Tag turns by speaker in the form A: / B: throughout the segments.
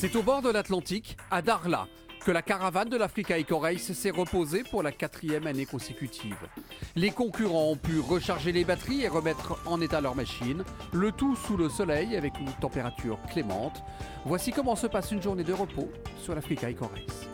A: C'est au bord de l'Atlantique, à Darla, que la caravane de l'Africa Eco Race s'est reposée pour la 4e année consécutive. Les concurrents ont pu recharger les batteries et remettre en état leurs machines, le tout sous le soleil avec une température clémente. Voici comment se passe une journée de repos sur l'Africa Eco Race.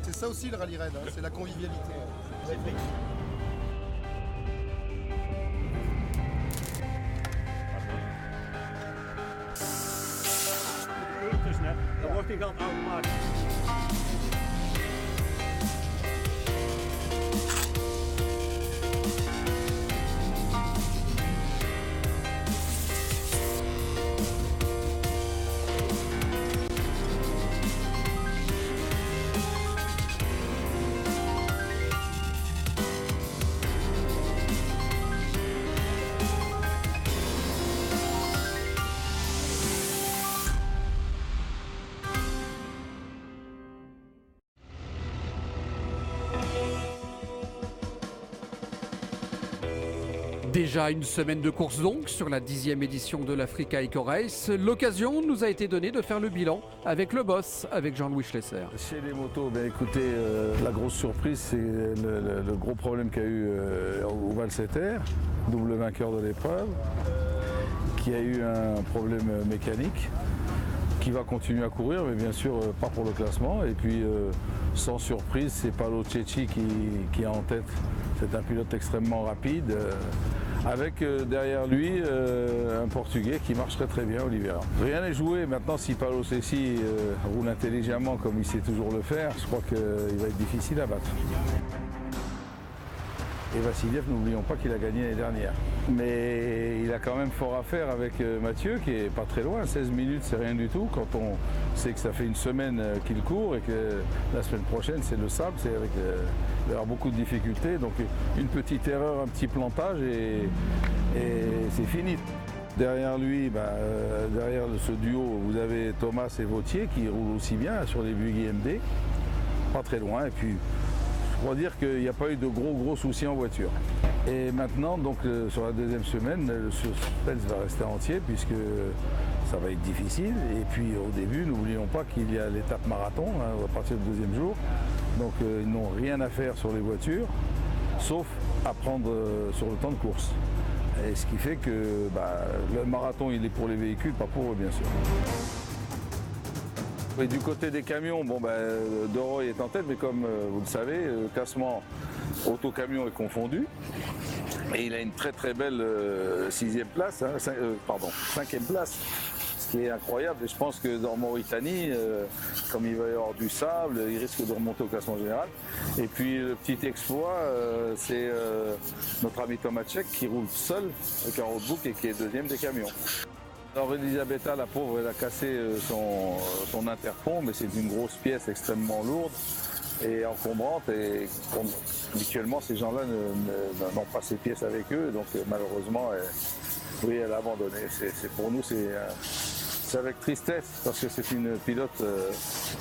B: C'est ça aussi le rallye raid, hein, c'est la convivialité.
C: Dan wordt die geld automatisch.
A: Déjà une semaine de course donc sur la 10e édition de l'Africa Eco Race. L'occasion nous a été donnée de faire le bilan avec le boss, avec Jean-Louis Schlesser.
D: Chez les motos, écoutez, la grosse surprise, c'est le gros problème qu'il y a eu au Valsetter, double vainqueur de l'épreuve, qui a eu un problème mécanique, qui va continuer à courir, mais bien sûr pas pour le classement. Et puis, sans surprise, c'est Paulo Cecchi qui est en tête. C'est un pilote extrêmement rapide, avec derrière lui un Portugais qui marche très bien, Oliveira. Rien n'est joué. Maintenant, si Paulo Cecchi roule intelligemment comme il sait toujours le faire, je crois qu'il va être difficile à battre. Et Vassiliev, n'oublions pas qu'il a gagné l'année dernière. Mais il a quand même fort à faire avec Mathieu, qui est pas très loin. 16 minutes, c'est rien du tout. Quand on sait que ça fait une semaine qu'il court et que la semaine prochaine, c'est le sable, il va y avoir beaucoup de difficultés. Donc une petite erreur, un petit plantage et c'est fini. Derrière lui, derrière ce duo, vous avez Thomas et Vautier qui roulent aussi bien sur les Buggy MD. Pas très loin. Et puis, pour dire qu'il n'y a pas eu de gros soucis en voiture. Et maintenant, donc sur la deuxième semaine, le suspense va rester entier puisque ça va être difficile. Et puis au début, n'oublions pas qu'il y a l'étape marathon à partir du deuxième jour. Donc ils n'ont rien à faire sur les voitures, sauf à prendre sur le temps de course. Et ce qui fait que le marathon, il est pour les véhicules, pas pour eux bien sûr. Et du côté des camions, Doroy est en tête, mais comme vous le savez, le classement auto-camion est confondu. Et il a une très belle 6e place, 5e place, ce qui est incroyable. Et je pense que dans Mauritanie, comme il va y avoir du sable, il risque de remonter au classement général. Et puis le petit exploit, c'est notre ami Tomacek qui roule seul avec un roadbook et qui est 2e des camions. Alors Elisabetta, la pauvre, elle a cassé son interpont, mais c'est une grosse pièce extrêmement lourde et encombrante. Et habituellement, ces gens-là n'ont pas ces pièces avec eux, donc malheureusement, elle a abandonné. Pour nous, c'est avec tristesse, parce que c'est une pilote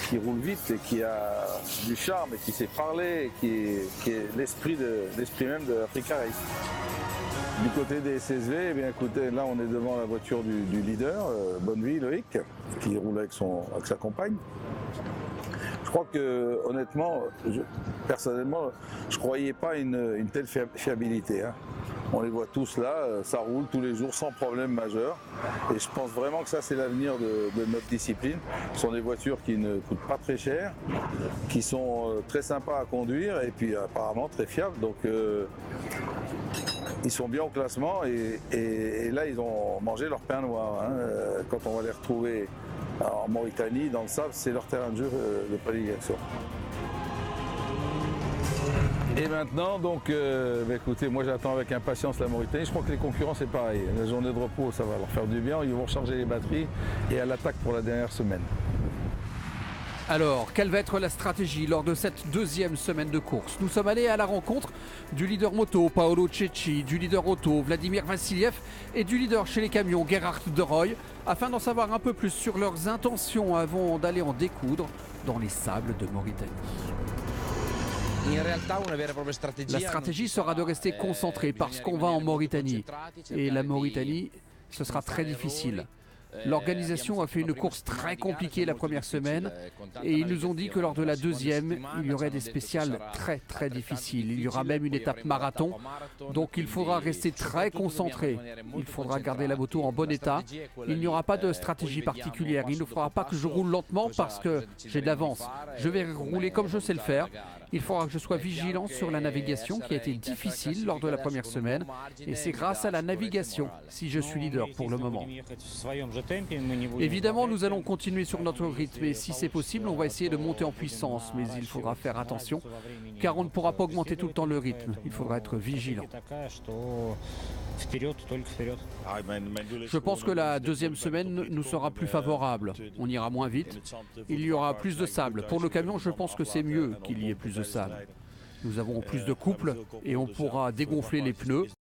D: qui roule vite et qui a du charme et qui sait parler, et qui est l'esprit même de l'Africa Race. Du côté des SSV, écoutez, là on est devant la voiture du leader, Bonneville, Loïc, qui roule avec sa compagne. Je crois que honnêtement, personnellement, je ne croyais pas une telle fiabilité. On les voit tous là, ça roule tous les jours sans problème majeur. Et je pense vraiment que ça c'est l'avenir de notre discipline. Ce sont des voitures qui ne coûtent pas très cher, qui sont très sympas à conduire et puis apparemment très fiables. Donc ils sont bien au classement et là ils ont mangé leur pain noir. Hein. Quand on va les retrouver en Mauritanie, dans le sable, c'est leur terrain de jeu de prédilection. Et maintenant, donc, écoutez, moi j'attends avec impatience la Mauritanie. Je crois que les concurrents c'est pareil. La journée de repos, ça va leur faire du bien. Ils vont recharger les batteries et à l'attaque pour la dernière semaine.
A: Alors, quelle va être la stratégie lors de cette deuxième semaine de course? Nous sommes allés à la rencontre du leader moto Paolo Cecchi, du leader auto Vladimir Vassiliev et du leader chez les camions Gerhard de Rooij, afin d'en savoir un peu plus sur leurs intentions avant d'aller en découdre dans les sables de Mauritanie. La stratégie sera de rester concentré parce qu'on va en Mauritanie. Et la Mauritanie, ce sera très difficile. L'organisation a fait une course très compliquée la première semaine et ils nous ont dit que lors de la deuxième, il y aurait des spéciales très difficiles. Il y aura même une étape marathon, donc il faudra rester très concentré. Il faudra garder la moto en bon état. Il n'y aura pas de stratégie particulière. Il ne faudra pas que je roule lentement parce que j'ai de l'avance. Je vais rouler comme je sais le faire. Il faudra que je sois vigilant sur la navigation qui a été difficile lors de la première semaine. Et c'est grâce à la navigation si je suis leader pour le moment. Évidemment, nous allons continuer sur notre rythme et si c'est possible, on va essayer de monter en puissance. Mais il faudra faire attention car on ne pourra pas augmenter tout le temps le rythme. Il faudra être vigilant. Je pense que la deuxième semaine nous sera plus favorable. On ira moins vite. Il y aura plus de sable. Pour le camion, je pense que c'est mieux qu'il y ait plus de sable. Nous avons plus de couple et on pourra dégonfler les pneus.